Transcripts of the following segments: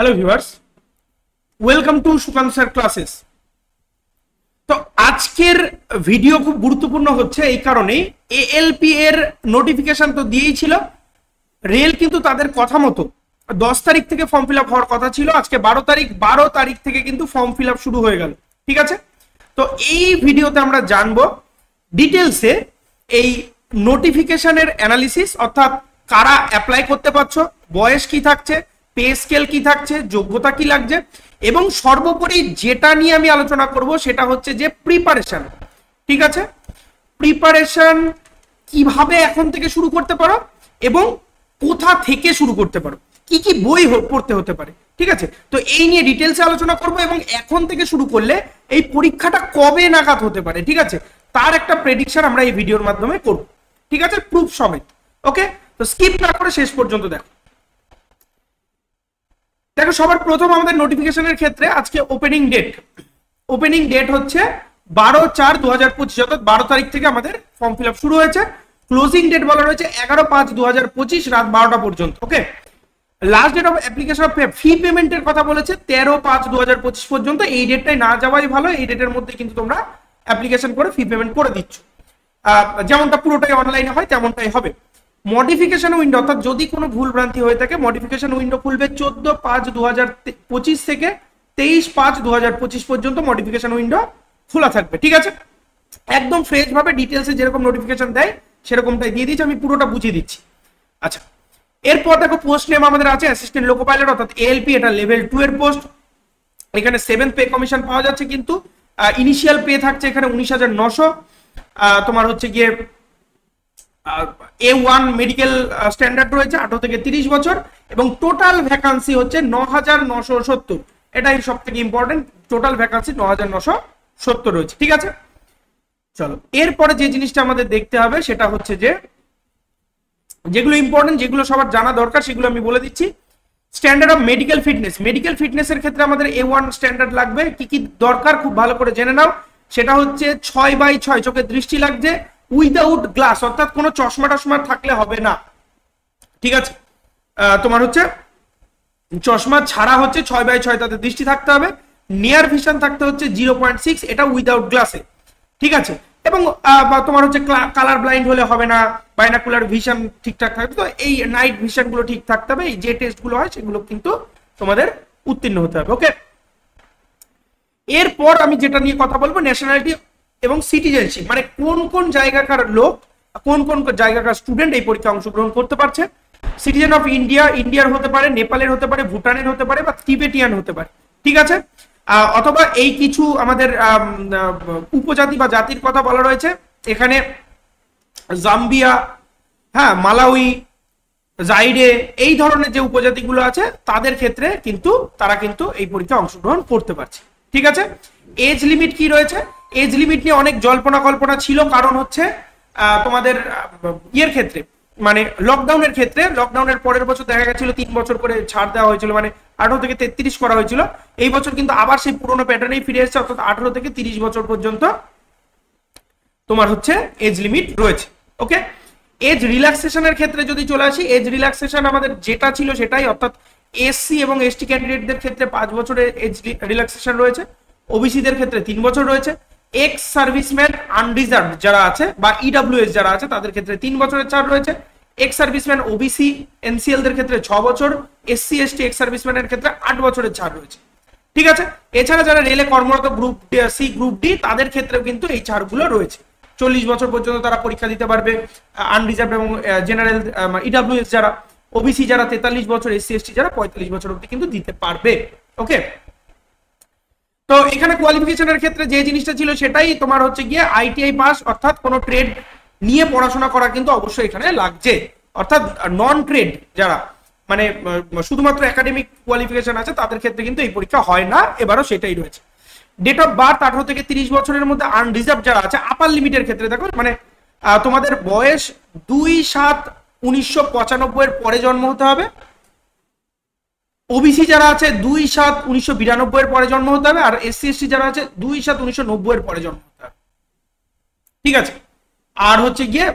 Hello viewers, welcome to Sukanta sir classes. তো আজকের video খুব গুরুত্বপূর্ণ হচ্ছে এই কারণেই, এএলপি এর নোটিফিকেশন তো দিয়েই ছিল, রেল কিন্তু তাদের কথা মতো 10 তারিখ থেকে ফর্ম ফিল আপ হওয়ার কথা ছিল। আজকে 12 তারিখ থেকে কিন্তু ফর্ম ফিল আপ শুরু হয়ে গেল। ঠিক আছে, তো এই ভিডিওতে আমরা জানবো ডিটেলসে এই নোটিফিকেশনের অ্যানালিসিস, অর্থাৎ কারা অ্যাপ্লাই করতে পারছো, বয়স কি থাকছে, পে স্কেল কি থাকছে, যোগ্যতা কি লাগছে, এবং সর্বোপরি যেটা নিয়ে আমি আলোচনা করব সেটা হচ্ছে যে প্রিপারেশন। ঠিক আছে, প্রিপারেশন কিভাবে এখন থেকে শুরু করতে পারো এবং কোথা থেকে শুরু করতে পারো, কি কি বই পড়তে হতে পারে। ঠিক আছে, তো এই নিয়ে ডিটেলসে আলোচনা করব এবং এখন থেকে শুরু করলে এই পরীক্ষাটা কবে নাগাদ হতে পারে, ঠিক আছে, তার একটা প্রেডিকশন আমরা এই ভিডিওর মাধ্যমে করব। ঠিক আছে, প্রুফ সমেত। ওকে, তো স্কিপ না করে শেষ পর্যন্ত দেখো। সবার প্রথম আমাদের নোটিফিকেশনের ক্ষেত্রে আজকে ওপেনিং ডেট হচ্ছে 12/4/2025, অর্থাৎ 12 তারিখ থেকে আমাদের ফর্ম ফিল আপ শুরু হয়েছে। ক্লোজিং ডেট বলা রয়েছে 11/5/2025 রাত 12টা পর্যন্ত। Okay, last date of application of fee পেমেন্টের কথা বলেছে 13/5/2025 পর্যন্ত। এই ডেটটাই না যাওয়াই ভালো, এই ডেটের মধ্যে কিন্তু তোমরা অ্যাপ্লিকেশন করে ফি পেমেন্ট করে দিচ্ছ। যেমনটা পুরোটাই অনলাইনে হয় তেমনটাই হবে। মডিফিকেশন উইন্ডো, অর্থাৎ যদি কোনো ভুল ভ্রান্তি হয়ে থাকে, মডিফিকেশন উইন্ডো খুলবে 14/5/2025 থেকে 23/5/2025 পর্যন্ত মডিফিকেশন উইন্ডো খোলা থাকবে। ঠিক আছে, একদম ফ্রেশ ভাবে ডিটেলসে যেরকম নোটিফিকেশন দেয় সেরকমটাই দিয়ে দিচ্ছি, আমি পুরোটা বুঝিয়ে দিচ্ছি। আচ্ছা, এরপর দেখো পোস্ট নেম আমাদের আছে অ্যাসিস্ট্যান্ট লোকো পাইলট, অর্থাৎ এএলপি, এটা লেভেল 2 এর পোস্ট। এখানে 7th পে কমিশন পাওয়া যাচ্ছে, কিন্তু ইনিশিয়াল পে থাকছে এখানে 19,900। তোমার হচ্ছে গিয়ে A1 মেডিকেল স্ট্যান্ডার্ড রয়েছে 18 থেকে 30 বছর, এবং টোটাল ভ্যাকান্সি হচ্ছে 9,970। এটাই সব থেকে ইম্পর্টেন্ট, টোটাল ভ্যাকান্সি 9,970 রয়েছে। ঠিক আছে, চলো এরপরে যে জিনিসটা আমাদের দেখতে হবে সেটা হচ্ছে যে যেগুলো ইম্পর্টেন্ট, যেগুলো সবার জানা দরকার সেগুলো আমি বলে দিচ্ছি। স্ট্যান্ডার্ড অফ মেডিকেল ফিটনেসের ক্ষেত্রে আমাদের A1 স্ট্যান্ডার্ড লাগবে। কি কি দরকার খুব ভালো করে জেনে নাও। সেটা হচ্ছে 6/6 চোখের দৃষ্টি লাগছে, উইদাউট গ্লাস, অর্থাৎ কোনো চশমা টশমা থাকলে হবে না। ঠিক আছে, তোমার হচ্ছে চশমা ছাড়া হচ্ছে 6/6 তাতে দৃষ্টি থাকতে হবে। নিয়ার ভিশন থাকতে হচ্ছে 0.6, এটা উইদাউট গ্লাসে। ঠিক আছে, এবং তোমার হচ্ছে কালার ব্লাইন্ড হলে হবে না, বাইনাকুলার ভিশন ঠিকঠাক থাকবে। তো এই নাইট ভিশন গুলো ঠিক থাকতে হবে, এই যে টেস্ট গুলো হয় সেগুলো কিন্তু তোমাদের উত্তীর্ণ হতে হবে। ওকে, এরপর আমি যেটা নিয়ে কথা বলবো ন্যাশনালিটি এবং সিটিজেনশিপ, মানে কোন কোন জায়গাকার লোক, কোন কোন জায়গাকার স্টুডেন্ট এই পরীক্ষায় অংশগ্রহণ করতে পারছে। সিটিজেন অফ ইন্ডিয়ার হতে পারে, নেপালের হতে পারে, ভুটানের হতে পারে, বা তিবেটিয়ান হতে পারে। ঠিক আছে, অথবা এই কিছু আমাদের উপজাতি বা জাতির কথা বলা রয়েছে এখানে, জাম্বিয়া, হ্যাঁ, মালাউই, জাইরে, এই ধরনের যে উপজাতিগুলো আছে তাদের ক্ষেত্রে কিন্তু তারা কিন্তু এই পরীক্ষায় অংশগ্রহণ করতে পারছে। ঠিক আছে, এজ লিমিট কি রয়েছে? এজ লিমিট নিয়ে অনেক জল্পনা কল্পনা ছিল, কারণ হচ্ছে তোমাদের ইয়ের ক্ষেত্রে, মানে লকডাউনের ক্ষেত্রে, লকডাউনের পরের বছর দেখা গেছিল 3 বছর করে ছাড় দেওয়া হয়েছিল, মানে 18 থেকে 33 করা হয়েছিল। এই বছর কিন্তু আবার সেই পুরোনো প্যাটার্নেই ফিরে এসেছে, অর্থাৎ 18 থেকে 30 বছর পর্যন্ত তোমার হচ্ছে এজ লিমিট রয়েছে। ওকে, এজ রিল্যাক্সেশনের ক্ষেত্রে যদি চলে আসি, এজ রিল্যাক্সেশন আমাদের যেটা ছিল সেটাই, অর্থাৎ এসসি এবং এসটি ক্যান্ডিডেটদের ক্ষেত্রে 5 বছরের এজ রিল্যাক্সেশন রয়েছে, ওবিসিদের ক্ষেত্রে 3 বছর রয়েছে, এক্স সার্ভিসম্যান আনরিজার্ভড যারা আছে বা ইডব্লিউএস যারা আছে তাদের ক্ষেত্রে 3 বছরের ছাড় রয়েছে, এক্স সার্ভিসম্যান ওবিসি এনসিএল দের ক্ষেত্রে 6 বছর, এসসি এসটি এক্স সার্ভিসম্যানের ক্ষেত্রে 8 বছরের ছাড় রয়েছে। ঠিক আছে, এছাড়া যারা রেলে কর্মরত গ্রুপ সি, গ্রুপ ডি, তাদের ক্ষেত্রেও কিন্তু এই ছাড়গুলো রয়েছে। 40 বছর পর্যন্ত তারা পরীক্ষা দিতে পারবে, আনরিজার্ভ এবং জেনারেল ইডব্লিউএস যারা, ওবিসি যারা 43 বছর, এসসি এসটি যারা 45 বছর অবধি কিন্তু দিতে পারবে। ওকে, তো এখানে কোয়ালিফিকেশনের ক্ষেত্রে যে জিনিসটা ছিল সেটাই তোমার হচ্ছে গিয়ে আইটিআই পাস, অর্থাৎ কোনো ট্রেড নিয়ে পড়াশোনা করা কিন্তু অবশ্যই এখানে লাগছে। অর্থাৎ নন ট্রেড যারা, মানে শুধুমাত্র একাডেমিক কোয়ালিফিকেশন আছে, তাদের ক্ষেত্রে কিন্তু এই পরীক্ষা হয় না, এবারও সেটাই রয়েছে। ডেট অফ বার্থ 18 থেকে 30 বছরের মধ্যে আনরিজার্ভ যারা আছে, আপার লিমিটের ক্ষেত্রে দেখো, মানে তোমাদের বয়স 2/7/1995 এর পরে জন্ম হতে হবে। ওবিসি যারা আছে 2/7/1992 এর পরে জন্ম হতে হবে, আর এসসি এসটি যারা আছে 2/7/1990 এর পরে জন্ম হতে হবে। ঠিক আছে, আর হচ্ছে গিয়ে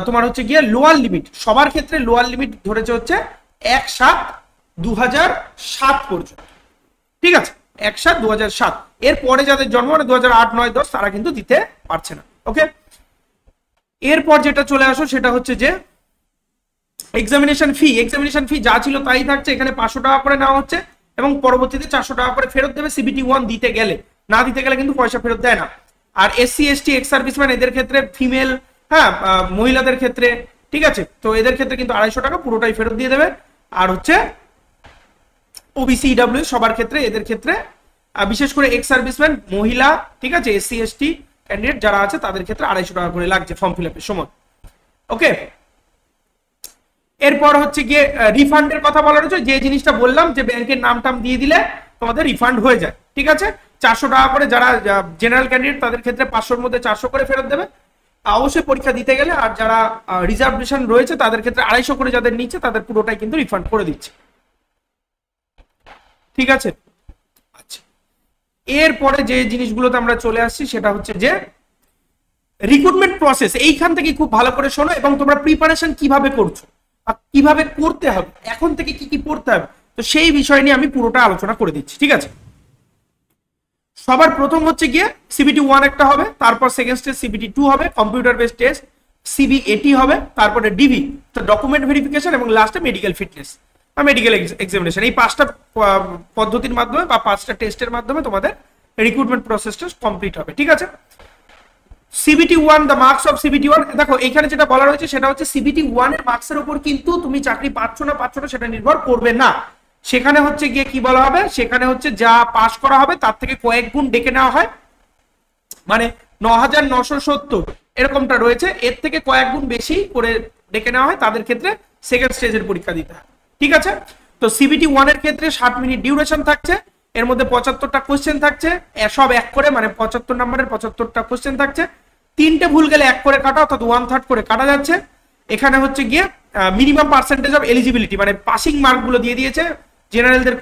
তোমার হচ্ছে গিয়ে লোয়ার লিমিট, সবার ক্ষেত্রে লোয়ার লিমিট ধরেছে হচ্ছে 1/7 2007 পর্যন্ত, ঠিক আছে, 1/7/2007। এর পরে যাদের জন্ম মানে 2008, 9, 10 তারা কিন্তু দিতে পারছে না। ওকে, এরপর যেটা চলে আসো সেটা হচ্ছে যে এক্সামিনেশন ফি যা ছিল তাই থাকছে, এখানে 500 টাকা করে নেওয়া হচ্ছে এবং পরবর্তীতে 400 টাকা করে ফেরত দেবে CBT 1 দিতে গেলে, না দিতে গেলে কিন্তু পয়সা ফেরত দেয় না। আর SC ST এক্স সার্ভিসম্যান এদের ক্ষেত্রে ফিমেল, হ্যাঁ মহিলাদের ক্ষেত্রে, ঠিক আছে, তো এদের ক্ষেত্রে কিন্তু 250 টাকা পুরোটাই ফেরত দিয়ে দেবে। আর হচ্ছে OBC EW সবার ক্ষেত্রে, এদের ক্ষেত্রে বিশেষ করে এক্স সার্ভিসম্যান মহিলা, ঠিক আছে, SC ST ক্যান্ডিডেট যারা আছে তাদের ক্ষেত্রে 250 টাকা করে লাগছে ফর্ম ফিল আপের সময়। ওকে, এরপর হচ্ছে গিয়ে রিফান্ডের কথা বলা রয়েছে, যে জিনিসটা বললাম যে ব্যাংকের নাম টাম দিয়ে দিলে তোমাদের রিফান্ড হয়ে যায়, ঠিক আছে। 400 টাকা করে যারা জেনারেল ক্যান্ডিডেট তাদের ক্ষেত্রে 500-র মধ্যে 400 করে ফেরত দেবে অবশ্যই পরীক্ষা দিতে গেলে। আর যারা রিজার্ভেশন রয়েছে তাদের ক্ষেত্রে 250 করে যাদের নিচ্ছে তাদের পুরোটাই কিন্তু রিফান্ড করে দিচ্ছে, ঠিক আছে। আচ্ছা, এরপরে যে জিনিসগুলোতে আমরা চলে আসছি সেটা হচ্ছে যে রিক্রুটমেন্ট প্রসেস। এইখান থেকে খুব ভালো করে শোনো এবং তোমরা প্রিপারেশন কিভাবে করছো, কিভাবে করতে হবে, এখন থেকে কি কি পড়তে হবে, তো সেই বিষয় নিয়ে আমি পুরোটা আলোচনা করে দিচ্ছি, ঠিক আছে। সবার প্রথম হচ্ছে গিয়ে CBT 1 একটা হবে, তারপর সেকেন্ড স্টেজ CBT 2 হবে, কম্পিউটার বেসড টেস্ট CBAT হবে, তারপরে DV তো ডকুমেন্ট ভেরিফিকেশন এবং লাস্টে মেডিকেল ফিটনেস বা মেডিকেল এক্সামিনেশন। এই 5টা পদ্ধতির মাধ্যমে বা 5টা টেস্টের মাধ্যমে তোমাদের রিক্রুটমেন্ট প্রসেসটা কমপ্লিট হবে, ঠিক আছে। CBT 1 the marks of CBT 1, দেখো এখানে যেটা বলা রয়েছে সেটা হচ্ছে CBT 1 এর মার্কসের উপর কিন্তু তুমি চাকরি পাচ্ছ না সেটা নির্ভর করবে না। সেখানে হচ্ছে গিয়ে কি বলা হবে, সেখানে হচ্ছে যা পাস করা হবে তার থেকে কয়েক গুণ ডেকে নেওয়া হয়, মানে 9970 এরকমটা রয়েছে, এর থেকে কয়েক গুণ বেশি করে ডেকে নেওয়া হয়, তাদের ক্ষেত্রে সেকেন্ড স্টেজের পরীক্ষা দিতে হয়, ঠিক আছে। তো CBT 1 এর ক্ষেত্রে 60 মিনিট ডিউরেশন থাকছে, এর মধ্যে 75টা কোশ্চেন থাকছে, সব এক করে, মানে 75 নম্বরের 75টা কোশ্চেন থাকছে, 3টে ভুল গেলে 1 করে কাটা, অর্থাৎ 1/3 করে কাটা যাচ্ছে। এখানে হচ্ছে গিয়ে মিনিমাম পার্সেন্টেজ অফ এলিজিবিলিটি মানে পাসিং মার্ক গুলো দিয়ে দিয়েছে, জেনারেলদের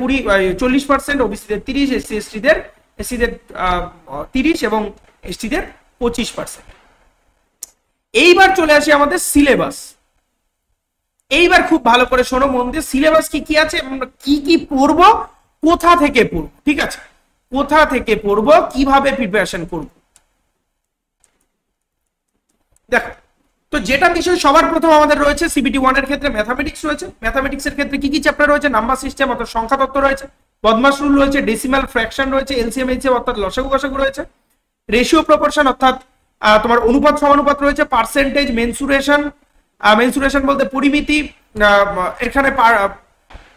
40%, ওবিসিদের 30, এসসিদের 30 এবং এসটিদের 25%। এইবার চলে আসি আমাদের সিলেবাস। এইবার খুব ভালো করে শোনো মন দিয়ে, সিলেবাস কি কি আছে এবং কি কি পড়বো, কোথা থেকে পড়বো, ঠিক আছে, কোথা থেকে পড়বো, কিভাবে প্রিপারেশন করবো। দেখো, তো যেটা বিষয় সবার প্রথম আমাদের রয়েছে CBT 1 এর ক্ষেত্রে ম্যাথামেটিক্স রয়েছে। ম্যাথামেটিক্সের ক্ষেত্রে কি কি চ্যাপ্টার রয়েছে, নাম্বার সিস্টেম অর্থাৎ সংখ্যা তত্ত্ব রয়েছে, বদমাশ রুল রয়েছে, ডেসিমাল ফ্র্যাকশন রয়েছে, এলসিএম এইচএফ অর্থাৎ লসাগু গসাগু রয়েছে, রেশিও প্রপোর্শন অর্থাৎ তোমার অনুপাত সমানুপাত রয়েছে, পার্সেন্টেজ, মেনসুরেশন বলতে পরিমিতি, এখানে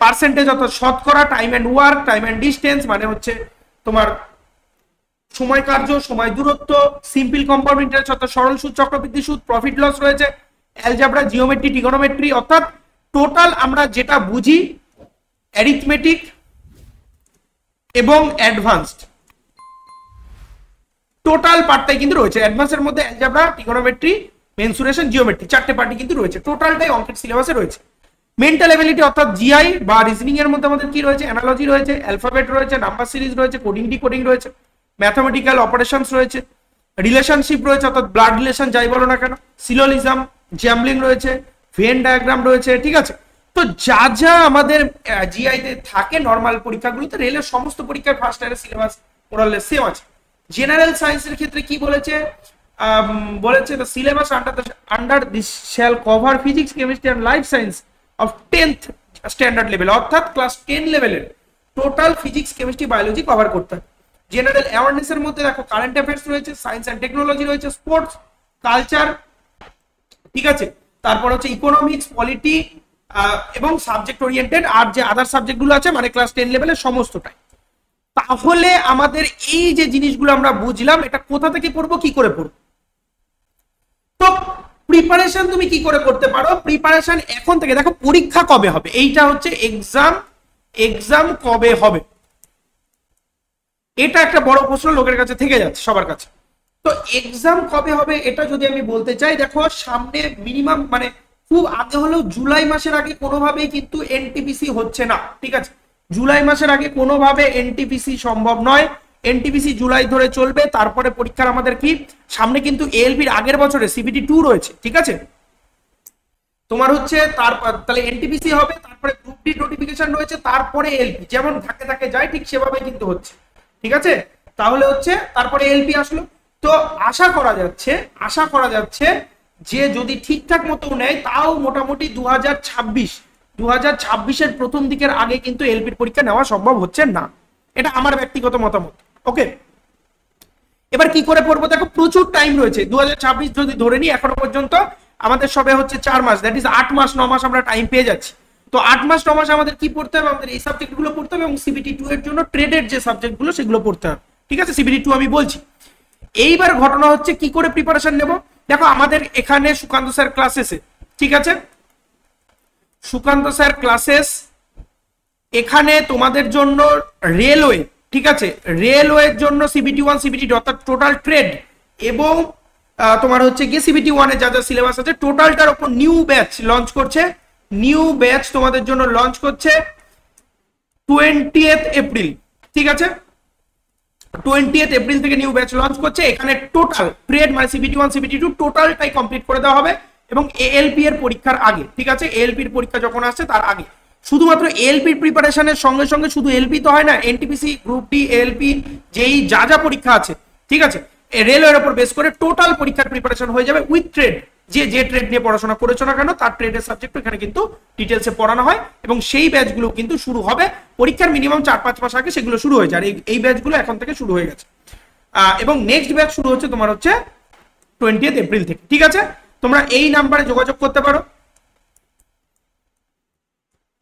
পার্সেন্টেজ অর্থাৎ শতকরা, time and work, time and distance মানে হচ্ছে তোমার সময় কার্য, সময় দূরত্ব, সিম্পল কম্পাউন্ড ইন্টারেস্ট অর্থাৎ সরল সুদ, চক্রবৃদ্ধি সুদ, প্রফিট লস রয়েছে, অ্যালজেব্রা, জিওমেট্রি, ট্রিগোনোমেট্রি অর্থাৎ টোটাল আমরা যেটা বুঝি অ্যারিথমেটিক এবং অ্যাডভান্সড টোটাল পার্টটাই কিন্তু রয়েছে। অ্যাডভান্সের মধ্যে অ্যালজেব্রা, ট্রিগোনোমেট্রি, মেনসুরেশন, জিওমেট্রি 4টে পার্টি কিন্তু রয়েছে, টোটালটাই অঙ্কের সিলেবাসে রয়েছে। মেন্টাল এবিলিটি অর্থাৎ জিআই বা রিজনিং এর মধ্যে আমাদের কি রয়েছে, অ্যানালজি রয়েছে, অ্যালফাবেট রয়েছে, নাম্বার সিরিজ রয়েছে, কোডিং ডিকোডিং রয়েছে, ম্যাথমেটিক্যাল অপারেশনস রয়েছে, রিলেশনশিপ রয়েছে অর্থাৎ ব্লাড রিলেশন যাই বলো না কেন, সিলোলিজম, জ্যাম্বলিং রয়েছে, ভেন ডায়াগ্রাম রয়েছে, ঠিক আছে। তো যা যা আমাদের জিআই তে থাকে নরমাল পরীক্ষাগুলোতে, রেলের সমস্ত পরীক্ষার ফার্স্ট ইয়ারের সিলেবাস মোরালেস সেম আছে। জেনারেল সায়েন্সের ক্ষেত্রে কি বলেছে, the syllabus under this shall cover physics, chemistry and life science of 10th standard লেভেল, অর্থাৎ ক্লাস 10 লেভেলের total physics, chemistry, biology cover করতে হবে। জেনারেল অ্যাওয়ারনেস এর মধ্যে দেখো কারেন্ট অ্যাফেয়ার্স রয়েছে, সায়েন্স এন্ড টেকনোলজি রয়েছে, স্পোর্টস, কালচার, ঠিক আছে, তারপর হচ্ছে ইকোনমিক্স, পলিটি এবং সাবজেক্ট ওরিয়েন্টেড আর যে আদার সাবজেক্ট গুলো আছে মানে ক্লাস 10 লেভেলের সমস্তটাই। তাহলে আমাদের এই যে জিনিসগুলো আমরা বুঝলাম এটা কোথা থেকে পড়বো, কি করে পড়বো। তো প্রিপারেশন তুমি কি করে করতে পারো, প্রিপারেশন এখন থেকে দেখো পরীক্ষা কবে হবে, এইটা হচ্ছে এক্সাম কবে হবে, এটা একটা বড় প্রশ্ন লোকের কাছে থেকে যাচ্ছে সবার কাছে। তো এক্সাম কবে হবে এটা যদি আমি বলতে চাই, দেখো সামনে মিনিমাম মানে খুব আগে হলেও জুলাই মাসের আগে কোনোভাবেই কিন্তু এনটিপিসি হচ্ছে না, ঠিক আছে, জুলাই মাসের আগে কোনোভাবে এনটিপিসি সম্ভব নয়। এনটিপিসি জুলাই ধরে চলবে, তারপরে পরীক্ষার আমাদের কি সামনে কিন্তু এএলবির আগের বছরে CBT 2 রয়েছে, ঠিক আছে, তোমার হচ্ছে তাহলে এনটিপিসি হবে, তারপর তারপরে গ্রুপ ডি নোটিফিকেশন রয়েছে, তারপরে এলপি, যেমন ধাকে ধাকে যায় ঠিক সেভাবে কিন্তু হচ্ছে, ঠিক আছে। তাহলে হচ্ছে তারপরে এলপি আসলো। তো আশা করা যাচ্ছে যে যদি ঠিকঠাক মতো নেয় তাও মোটামুটি 2026-এর প্রথম দিকের আগে কিন্তু এলপির পরীক্ষা নেওয়া সম্ভব হচ্ছে না, এটা আমার ব্যক্তিগত মতামত। ওকে, এবার কি করে পড়বো, দেখো প্রচুর টাইম রয়েছে। 2026 যদি ধরে নিই, এখনো পর্যন্ত আমাদের সবে হচ্ছে 4 মাস, দ্যাট ইজ 8 মাস 9 মাস আমরা টাইম পেয়ে যাচ্ছি। তো 8 মাস 9 মাস আমাদের কি পড়তে হবে, আমাদের এই সাবজেক্টগুলো পড়তে হবে এবং সিবিটি 2 এর জন্য ট্রেডের যে সাবজেক্টগুলো সেগুলো পড়তে হবে, ঠিক আছে। সিবিটি 2 আমি বলছি। এইবার ঘটনা হচ্ছে কি করে প্রিপারেশন নেব, দেখো আমাদের এখানে সুকান্ত স্যার ক্লাসেসে, ঠিক আছে, সুকান্ত স্যার ক্লাসেস এখানে তোমাদের জন্য রেলওয়ে, ঠিক আছে, রেলওয়ের জন্য সিবিটি 1 সিবিটি 2 অর্থাৎ টোটাল ট্রেড এবং তোমার হচ্ছে গিয়ে সিবিটি 1 এর যা যা সিলেবাস আছে টোটালটার উপর নিউ ব্যাচ লঞ্চ করছে। নিউ ব্যাচ তোমাদের জন্য লঞ্চ করছে 20th এপ্রিল, ঠিক আছে, 20th এপ্রিল থেকে নিউ ব্যাচ লঞ্চ করছে। এখানে টোটাল ট্রেড মানে সিবিটি 1 সিবিটি 2 টোটালটাই কমপ্লিট করে দেওয়া হবে এবং এএলপি এর পরীক্ষার আগে, ঠিক আছে, এএলপি এর পরীক্ষা যখন আসছে তার আগে। শুধুমাত্র এএলপির প্রিপারেশনের সঙ্গে সঙ্গে শুধু এলপি তো হয় না, এনটিপিসি, গ্রুপ ডি, এএলপি, যেই যা যা পরীক্ষা আছে, ঠিক আছে, রেলওয়ের উপর বেস করে টোটাল পরীক্ষার প্রিপারেশন হয়ে যাবে উইথ ট্রেড। যে ট্রেড নিয়ে পড়াশোনা করেছো না কেন তার ট্রেডের সাবজেক্ট এখানে কিন্তু ডিটেলসে পড়ানো হয় এবং সেই ব্যাচগুলো কিন্তু শুরু হবে পরীক্ষার মিনিমাম 4-5 মাস আগে, সেগুলো শুরু হয়ে যায়। আর এই ব্যাচগুলো এখন থেকে শুরু হয়ে গেছে এবং নেক্সট ব্যাচ শুরু হচ্ছে তোমার হচ্ছে 20th এপ্রিল থেকে, ঠিক আছে। তোমরা এই নাম্বারে যোগাযোগ করতে পারো,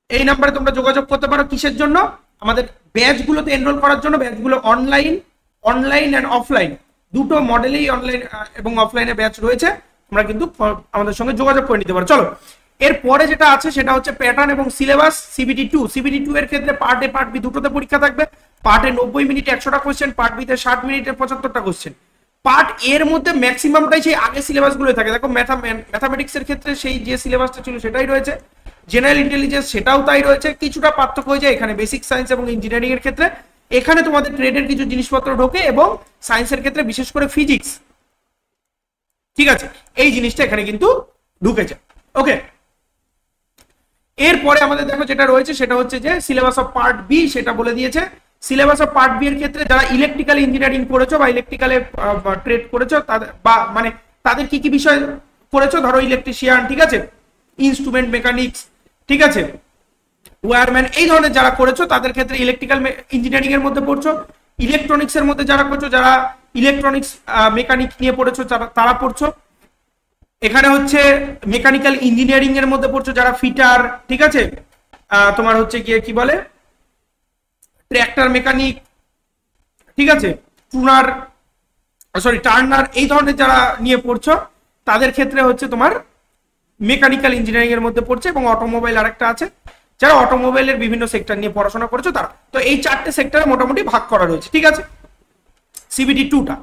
এই নাম্বারে তোমরা যোগাযোগ করতে পারো কিসের জন্য, আমাদের ব্যাচগুলোতে এনরোল করার জন্য। ব্যাচগুলো অনলাইন এন্ড অফলাইন দুটো মডেলেই অনলাইন এবং অফলাইনে ব্যাচ রয়েছে, তোমরা কিন্তু আমাদের সঙ্গে যোগাযোগ করে নিতে পারো। চলো এরপরে যেটা আছে সেটা হচ্ছে প্যাটার্ন এবং সিলেবাস। সিবিটি 2 এর ক্ষেত্রে পার্ট এ পার্ট বি দুটোতে পরীক্ষা থাকবে। পার্ট এ 90 মিনিট 100টা কোশ্চেন, পার্ট বি তে 60 মিনিটে 75টা কোশ্চেন। পার্ট এর মধ্যে ম্যাক্সিমামটাই সেই আগে সিলেবাস গুলো থাকে। দেখো ম্যাথামেটিক্স এর ক্ষেত্রে সেই যে সিলেবাসটা ছিল সেটাই রয়েছে, জেনারেল ইন্টেলিজেন্স সেটাও তাই রয়েছে, কিছুটা পার্থক্য হয়ে যায় এখানে বেসিক সায়েন্স এবং ইঞ্জিনিয়ারিং এর ক্ষেত্রে। এখানে তোমাদের ট্রেডের কিছু জিনিসপত্র ঢোকে এবং সায়েন্সের ক্ষেত্রে বিশেষ করে ফিজিক্স, ঠিক আছে, এই জিনিসটা এখানে কিন্তু ঢুকেছে। ওকে, এরপরে আমাদের দেখো যেটা রয়েছে সেটা হচ্ছে যে সিলেবাস অফ পার্ট বি, সেটা বলে দিয়েছে। সিলেবাস অফ পার্ট বি এর ক্ষেত্রে যারা ইলেকট্রিক্যাল ইঞ্জিনিয়ারিং করেছো বা ইলেকট্রিক্যালে ট্রেড করেছো বা মানে তাদের কি কি বিষয় করেছো, ধরো ইলেকট্রিশিয়ান, ঠিক আছে, ইনস্ট্রুমেন্ট মেকানিক্স, ঠিক আছে, ওয়্যারম্যান, এই ধরনের যারা করেছো তাদের ক্ষেত্রে ইলেকট্রিক্যাল ইঞ্জিনিয়ারিং এর মধ্যে পড়ছো। ইলেকট্রনিক্স এর মধ্যে যারা করছো, যারা ইলেকট্রনিক্স মেকানিক নিয়ে পড়েছো তারা পড়ছো। এখানে হচ্ছে মেকানিক্যাল ইঞ্জিনিয়ারিং এর মধ্যে পড়ছো যারা ফিটার, ঠিক আছে, তোমার হচ্ছে গিয়ে কি বলে ট্র্যাক্টর মেকানিক, ঠিক আছে, টার্নার, এই ধরনের যারা নিয়ে পড়ছো তাদের ক্ষেত্রে হচ্ছে তোমার মেকানিক্যাল ইঞ্জিনিয়ারিং এর মধ্যে পড়ছে। এবং অটোমোবাইল আরেকটা আছে, যারা অটোমোবাইলের বিভিন্ন সেক্টর নিয়ে পড়াশোনা করেছো তারা। তো এই 4টে সেক্টরে মোটামুটি ভাগ করা রয়েছে, ঠিক আছে, সিবিটি 2টা।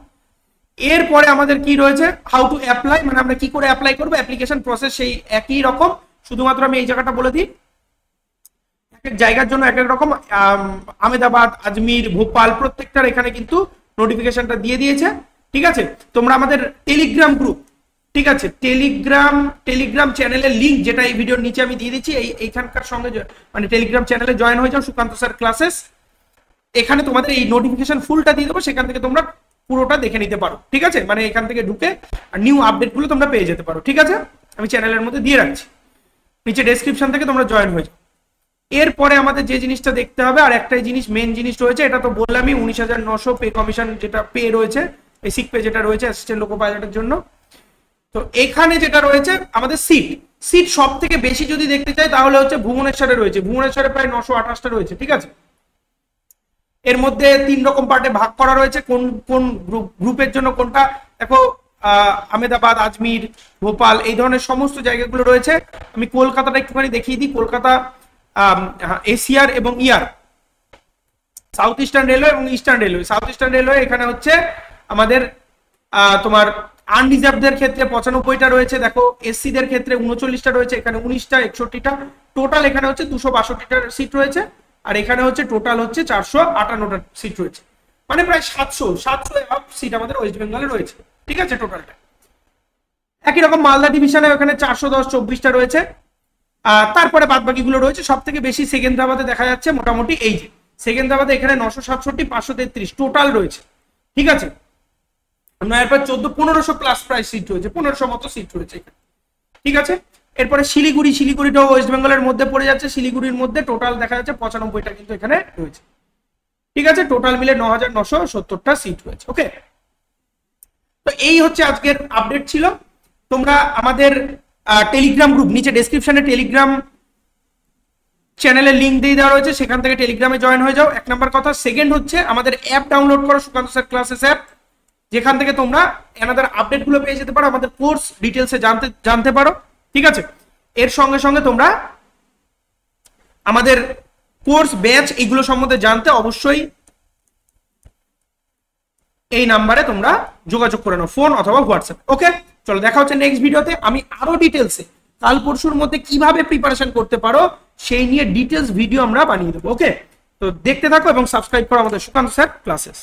এরপরে আমাদের কি রয়েছে, হাউ টু অ্যাপ্লাই, মানে আমরা কি করে অ্যাপ্লাই করবো, অ্যাপ্লিকেশন প্রসেস সেই একই রকম, শুধুমাত্র আমি এই জায়গাটা বলে দিই, এক এক জায়গার জন্য এক এক রকম। আহমেদাবাদ, আজমির, ভোপাল প্রত্যেকটার এখানে কিন্তু নোটিফিকেশনটা দিয়ে দিয়েছে, ঠিক আছে। তোমরা আমাদের টেলিগ্রাম গ্রুপ, ঠিক আছে, টেলিগ্রাম চ্যানেলের লিংক যেটা এই ভিডিওর নিচে আমি দিয়ে দিচ্ছি, এইখানকার সঙ্গে মানে টেলিগ্রাম চ্যানেলে জয়েন হয়ে যাও, সুকান্ত স্যার ক্লাসেস। এখানে তোমাদের এই নোটিফিকেশন ফুলটা দিয়ে দেবো, সেখান থেকে তোমরা পুরোটা দেখে নিতে পারো, ঠিক আছে, মানে এখান থেকে ঢুকে নিউ আপডেট গুলো তোমরা পেয়ে যেতে পারো, ঠিক আছে। আমি চ্যানেলের মধ্যে দিয়ে রাখছি, নিচে ডেসক্রিপশন থেকে তোমরা জয়েন হয়ে যাও। এরপরে আমাদের যে জিনিসটা দেখতে হবে, আর একটাই জিনিস মেন জিনিস রয়েছে, এটা তো বললামই, 19,900 পে কমিশন যেটা পে রয়েছে, বেসিক পে যেটা রয়েছে অ্যাসিস্ট্যান্ট লোকো পাইলটের জন্য। তো এখানে যেটা রয়েছে আমাদের সিট সব থেকে বেশি যদি দেখতে চাই তাহলে হচ্ছে ভুবনেশ্বরে রয়েছে, ভুবনেশ্বরে প্রায় 928টা রয়েছে, ঠিক আছে। এর মধ্যে 3 রকম পার্টে ভাগ করা রয়েছে, কোন কোন গ্রুপের জন্য কোনটা। দেখো আহমেদাবাদ, আজমির, ভোপাল এই ধরনের সমস্ত জায়গাগুলো রয়েছে। আমি কলকাতাটা একটুখানি দেখিয়ে দিই। কলকাতা এশিয়ার এবং ইয়ার, সাউথ ইস্টার্ন রেলওয়ে এবং eastern railway. South eastern railway এখানে হচ্ছে আমাদের তোমার আনরিজার্ভদের ক্ষেত্রে 95টা রয়েছে। দেখো এসসি দের ক্ষেত্রে 39টা রয়েছে, এখানে 19টা, 61টা টোটাল। এখানে হচ্ছে 262টা সিট রয়েছে, আর এখানে হচ্ছে টোটাল হচ্ছে 458টা সিট রয়েছে, মানে প্রায় 700 সিট আমাদের ওয়েস্ট বেঙ্গলে রয়েছে, ঠিক আছে, টোটালটা। একই রকম মালদা ডিভিশনে এখানে 410 24টা রয়েছে, তারপরে বাদ বাকিগুলো রয়েছে। সব থেকে বেশি সেকেন্দ্রাবাদে দেখা যাচ্ছে মোটামুটি এই যে সেকেন্দ্রাবাদে এখানে 967, 533 টোটাল রয়েছে, ঠিক আছে। এরপর 1500 প্লাস প্রাইস সিট রয়েছে, 1500 মতো সিট রয়েছে এখানে, ঠিক আছে। এরপরে শিলিগুড়িটাও ওয়েস্ট বেঙ্গলের মধ্যে পড়ে যাচ্ছে। শিলিগুড়ির মধ্যে টোটাল দেখা যাচ্ছে 95টা কিন্তু এখানে রয়েছে, ঠিক আছে। টোটাল মিলে 9970টা সিট রয়েছে। ওকে, তো এই হচ্ছে আজকের আপডেট ছিল। তোমরা আমাদের টেলিগ্রাম গ্রুপ, নিচে ডেসক্রিপশনে টেলিগ্রাম চ্যানেলের লিঙ্ক দিয়ে দেওয়া রয়েছে, সেখান থেকে টেলিগ্রামে জয়েন হয়ে যাও, এক নাম্বার কথা। সেকেন্ড হচ্ছে আমাদের অ্যাপ ডাউনলোড করো, সুকান্ত স্যার ক্লাসেস অ্যাপ, যেখান থেকে তোমরা এনাদের আপডেট গুলো পেয়ে যেতে পারো, আমাদের কোর্স ডিটেলসে জানতে পারো, ঠিক আছে। এর সঙ্গে সঙ্গে তোমরা আমাদের কোর্স ব্যাচ এইগুলো সম্বন্ধে জানতে অবশ্যই এই নাম্বারে তোমরা যোগাযোগ করে নাও, ফোন অথবা হোয়াটসঅ্যাপ। ওকে, চলো দেখা হচ্ছে নেক্সট ভিডিওতে। আমি আরো ডিটেলসে কাল পরশুর মধ্যে কিভাবে প্রিপারেশন করতে পারো সেই নিয়ে ডিটেলস ভিডিও আমরা বানিয়ে দেবো। ওকে, তো দেখতে থাকো এবং সাবস্ক্রাইব করো আমাদের সুকান্ত স্যার ক্লাসেস।